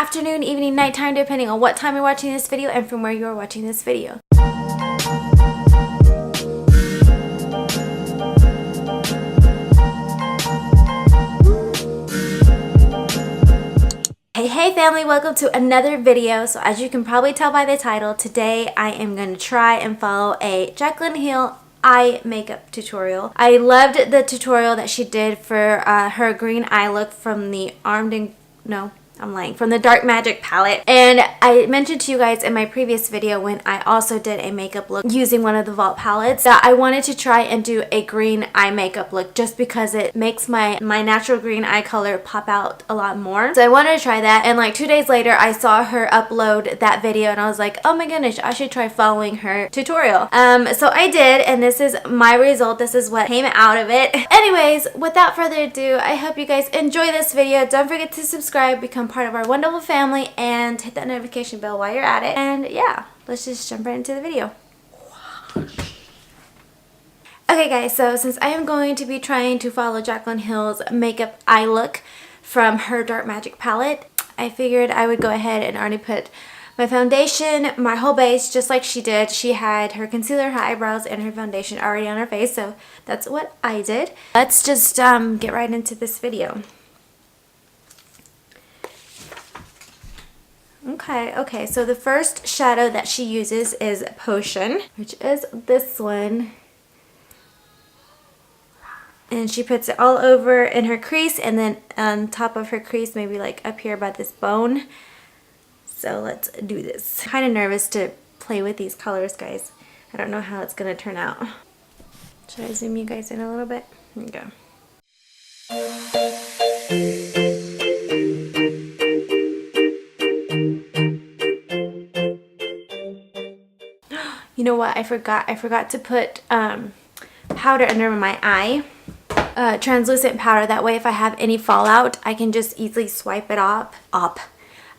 afternoon, evening, nighttime, depending on what time you're watching this video and from where you are watching this video. Hey family, welcome to another video. So as you can probably tell by the title, today I am going to try and follow a Jacyln Hill eye makeup tutorial. I loved the tutorial that she did for her green eye look from the from the Dark Magic palette. And I mentioned to you guys in my previous video when I also did a makeup look using one of the Vault palettes that I wanted to try and do a green eye makeup look just because it makes my natural green eye color pop out a lot more. So I wanted to try that, and like 2 days later I saw her upload that video and I was like, oh my goodness, I should try following her tutorial. So I did, and this is my result. This is what came out of it. Anyways, without further ado, I hope you guys enjoy this video. Don't forget to subscribe, become part of our wonderful family, and hit that notification bell while you're at it. And yeah, let's just jump right into the video. Okay guys, so since I am going to be trying to follow Jacyln Hill's makeup eye look from her Dark Magic palette, I figured I would go ahead and already put my foundation, my whole base, just like she did. She had her concealer, her eyebrows, and her foundation already on her face, so that's what I did. Let's just get right into this video. Okay, so the first shadow that she uses is Potion, which is this one. And she puts it all over in her crease, and then on top of her crease, maybe like up here by this bone. So let's do this. Kind of nervous to play with these colors, guys. I don't know how it's going to turn out. Should I zoom you guys in a little bit? Here we go. You know what? I forgot to put powder under my eye. Translucent powder. That way if I have any fallout, I can just easily swipe it off.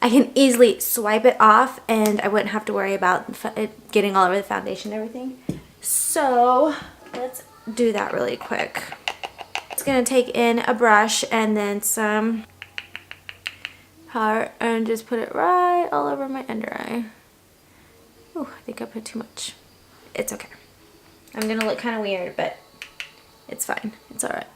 I can easily swipe it off and I wouldn't have to worry about it getting all over the foundation and everything. So let's do that really quick. It's going to take in a brush and then some powder and just put it right all over my under eye. Oh, I think I put too much. It's okay. I'm going to look kind of weird, but it's fine. It's alright.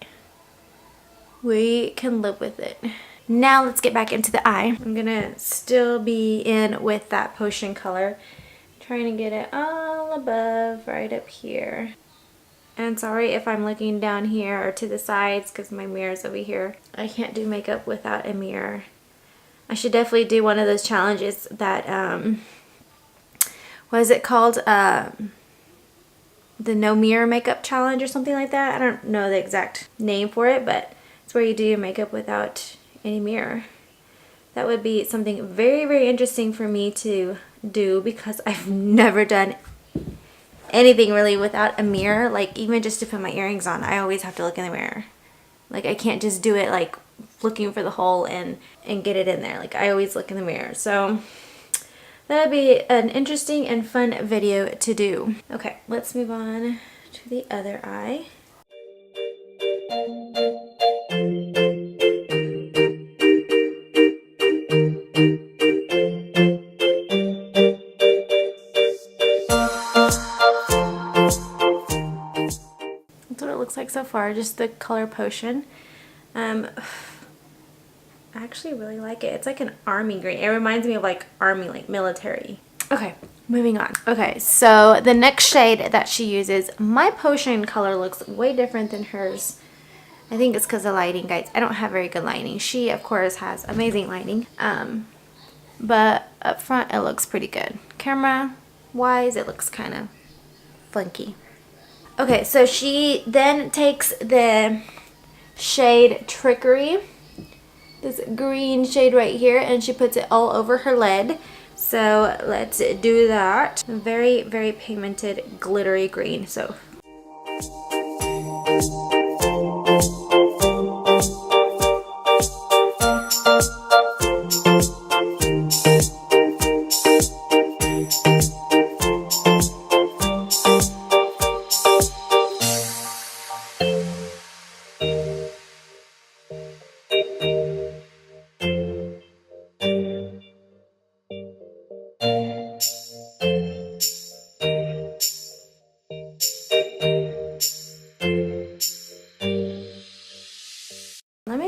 We can live with it. Now let's get back into the eye. I'm going to still be in with that Potion color. Trying to get it all above, right up here. And sorry if I'm looking down here or to the sides because my mirror's over here. I can't do makeup without a mirror. I should definitely do one of those challenges that, what is it called? The no mirror makeup challenge or something like that. I don't know the exact name for it, but it's where you do your makeup without any mirror. That would be something very, very interesting for me to do because I've never done anything really without a mirror. Like even just to put my earrings on, I always have to look in the mirror. Like I can't just do it like looking for the hole and get it in there. Like I always look in the mirror. So that'd be an interesting and fun video to do. Okay, let's move on to the other eye. That's what it looks like so far, just the color Potion. I actually really like it. It's like an army green. It reminds me of like army, like military. Okay, moving on. Okay, so the next shade that she uses, my Potion color looks way different than hers. I think it's because of lighting, guys. I don't have very good lighting. She, of course, has amazing lighting. But up front, it looks pretty good. Camera-wise, it looks kind of funky. Okay, so she then takes the shade Trickery, this green shade right here, and she puts it all over her lid. So let's do that. Very, very pigmented, glittery green. So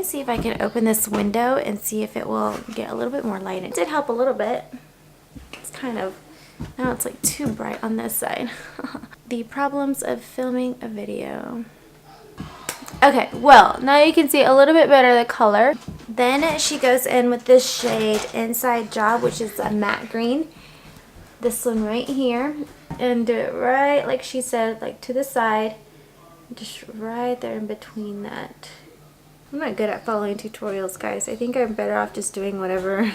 see if I can open this window and see if it will get a little bit more light. It did help a little bit. It's kind of, now it's like too bright on this side. The problems of filming a video. Okay, well, now you can see a little bit better the color. Then she goes in with this shade Inside Job, which is a matte green. This one right here. And do it right, like she said, like to the side. Just right there in between that. I'm not good at following tutorials, guys. I think I'm better off just doing whatever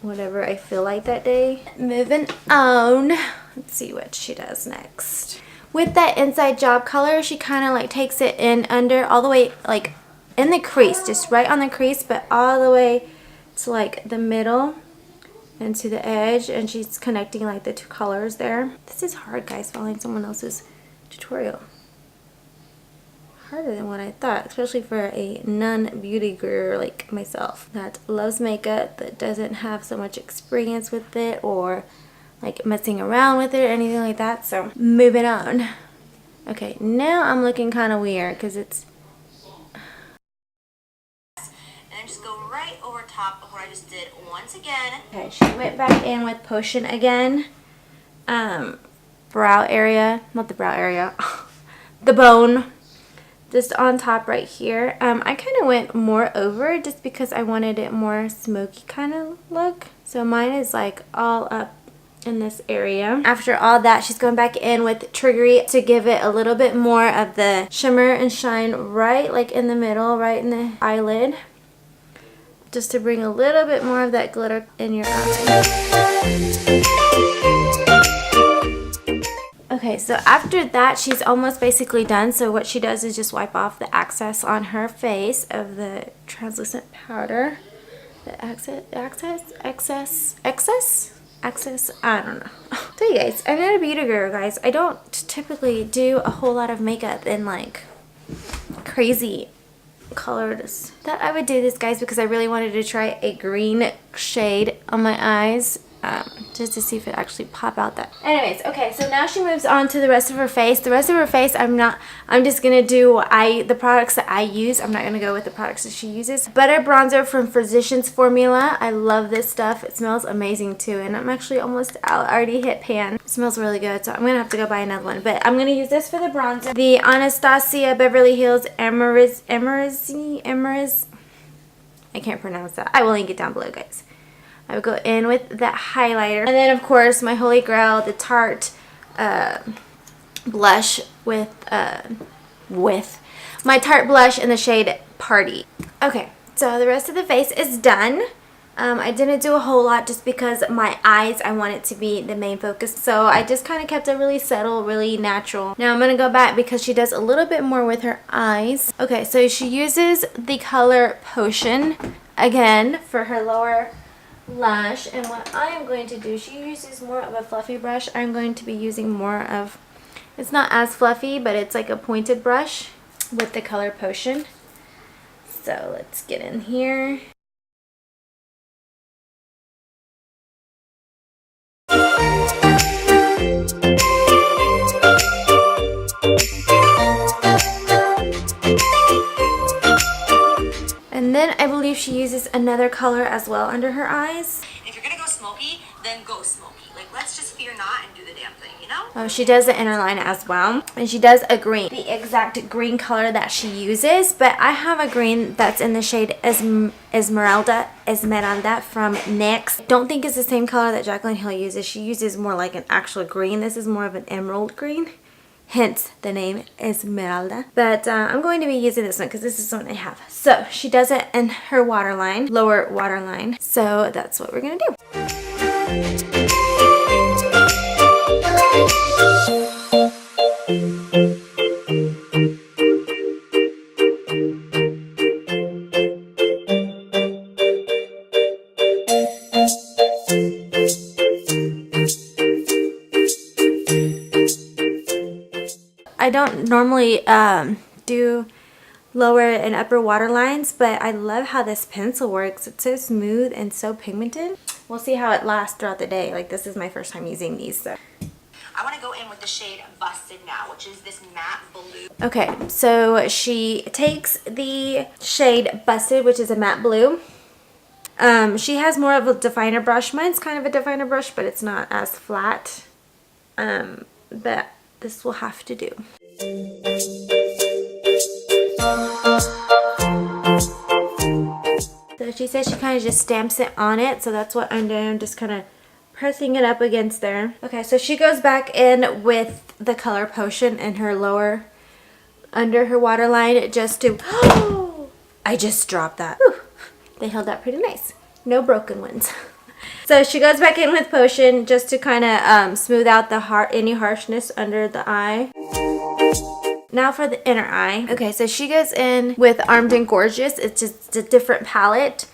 I feel like that day. Moving on. Let's see what she does next. With that Inside Job color, she kind of like takes it in under all the way like in the crease, just right on the crease, but all the way to like the middle and to the edge, and she's connecting like the two colors there. This is hard, guys, following someone else's tutorial. Harder than what I thought, especially for a non-beauty guru like myself that loves makeup, that doesn't have so much experience with it or like messing around with it or anything like that. So moving on. Okay, now I'm looking kind of weird because it's, and then just go right over top of what I just did once again. Okay, she went back in with Potion again. Brow area, not the brow area, the bone, just on top right here. I kind of went more over just because I wanted it more smoky kind of look. So mine is like all up in this area. After all that, she's going back in with Triggery to give it a little bit more of the shimmer and shine right like in the middle, right in the eyelid. Just to bring a little bit more of that glitter in your eye. Okay, so after that, she's almost basically done. So what she does is just wipe off the excess on her face of the translucent powder. The excess, I don't know. So you guys, I'm not a beauty guru, guys. I don't typically do a whole lot of makeup in like crazy colors. That I would do this, guys, because I really wanted to try a green shade on my eyes. Just to see if it actually pop out that. Anyways, okay, so now she moves on to the rest of her face. The rest of her face, I'm just gonna do the products that I use. I'm not gonna go with the products that she uses. Butter bronzer from Physicians Formula. I love this stuff. It smells amazing too, and I'm actually almost out. I already hit pan. It smells really good, so I'm gonna have to go buy another one. But I'm gonna use this for the bronzer. The Anastasia Beverly Hills Emeriz. I can't pronounce that. I will link it down below, guys. I would go in with that highlighter. And then, of course, my holy grail, the Tarte blush with my Tarte blush in the shade Party. Okay, so the rest of the face is done. I didn't do a whole lot just because my eyes, I want it to be the main focus. So I just kind of kept it really subtle, really natural. Now I'm going to go back because she does a little bit more with her eyes. Okay, so she uses the color Potion again for her lower lash, and what I am going to do, she uses more of a fluffy brush. I'm going to be using more of, it's not as fluffy, but it's like a pointed brush with the color Potion. So let's get in here. And then I believe she uses another color as well under her eyes. If you're gonna go smoky, then go smoky. Like, let's just fear not and do the damn thing, you know? Oh, she does the inner line as well. And she does a green, the exact green color that she uses. But I have a green that's in the shade Esmeralda from NYX. Don't think it's the same color that Jaclyn Hill uses. She uses more like an actual green. This is more of an emerald green. Hence the name Esmeralda. But I'm going to be using this one because this is the one I have. So she does it in her waterline, lower waterline. So that's what we're going to do. I don't normally do lower and upper water lines, but I love how this pencil works. It's so smooth and so pigmented. We'll see how it lasts throughout the day. Like, this is my first time using these, so. I want to go in with the shade Busted Now, which is this matte blue. Okay, so she takes the shade Busted, which is a matte blue. She has more of a definer brush. Mine's kind of a definer brush, but it's not as flat. But this will have to do. So she says she kind of just stamps it on it, so that's what I'm doing. I'm just kind of pressing it up against there. Okay, so she goes back in with the color potion in her lower, under her waterline, just to, oh, I just dropped that. Whew. They held up pretty nice. No broken ones. So she goes back in with potion just to kind of smooth out the any harshness under the eye. Now for the inner eye. Okay, so she goes in with Armed and Gorgeous. It's just a different palette.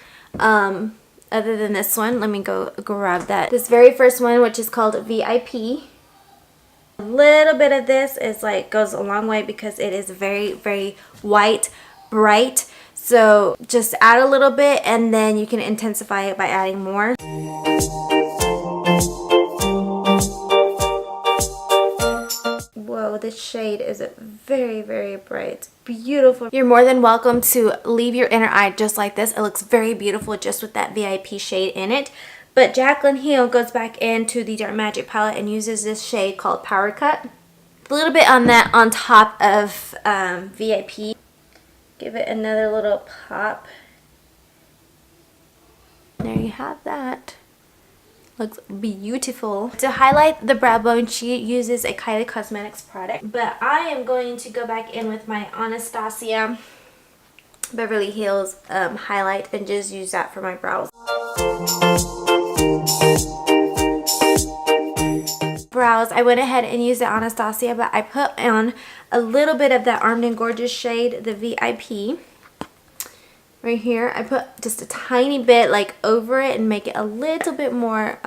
Other than this one, let me go grab that. This very first one, which is called VIP. A little bit of this is like goes a long way because it is very, very white, bright. So just add a little bit and then you can intensify it by adding more. Whoa, this shade is very, very bright. It's beautiful. You're more than welcome to leave your inner eye just like this. It looks very beautiful just with that VIP shade in it. But Jacyln Hill goes back into the Dark Magic palette and uses this shade called Power Cut. A little bit on that on top of VIP. Give it another little pop. There you have that. Looks beautiful. To highlight the brow bone, she uses a Kylie Cosmetics product. But I am going to go back in with my Anastasia Beverly Hills highlight and just use that for my brows. Brows, I went ahead and used the Anastasia, but I put on a little bit of that Armed and Gorgeous shade, the VIP. Right here, I put just a tiny bit like over it and make it a little bit more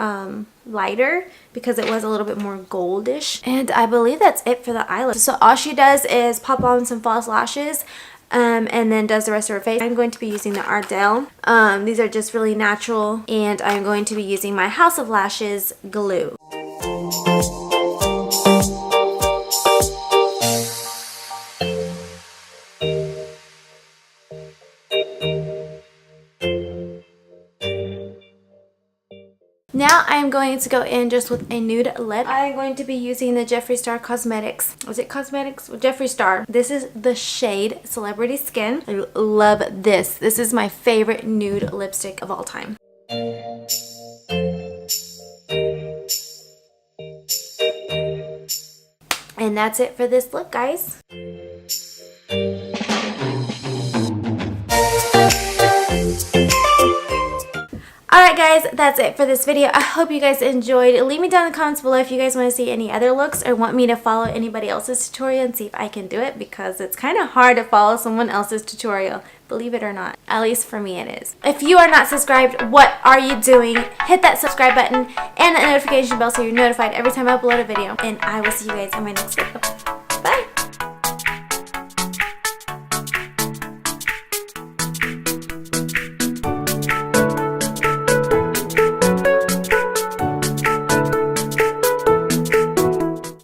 lighter because it was a little bit more goldish. And I believe that's it for the eyelid. So all she does is pop on some false lashes and then does the rest of her face. I'm going to be using the Ardell. These are just really natural, and I'm going to be using my House of Lashes glue. Now I'm going to go in just with a nude lip. I'm going to be using the Jeffree Star Cosmetics. Was it Cosmetics? Jeffree Star. This is the shade Celebrity Skin. I love this. This is my favorite nude lipstick of all time. And that's it for this look, guys. Alright guys, that's it for this video. I hope you guys enjoyed. Leave me down in the comments below if you guys want to see any other looks or want me to follow anybody else's tutorial and see if I can do it, because it's kind of hard to follow someone else's tutorial, believe it or not. At least for me it is. If you are not subscribed, what are you doing? Hit that subscribe button and that notification bell so you're notified every time I upload a video. And I will see you guys in my next video.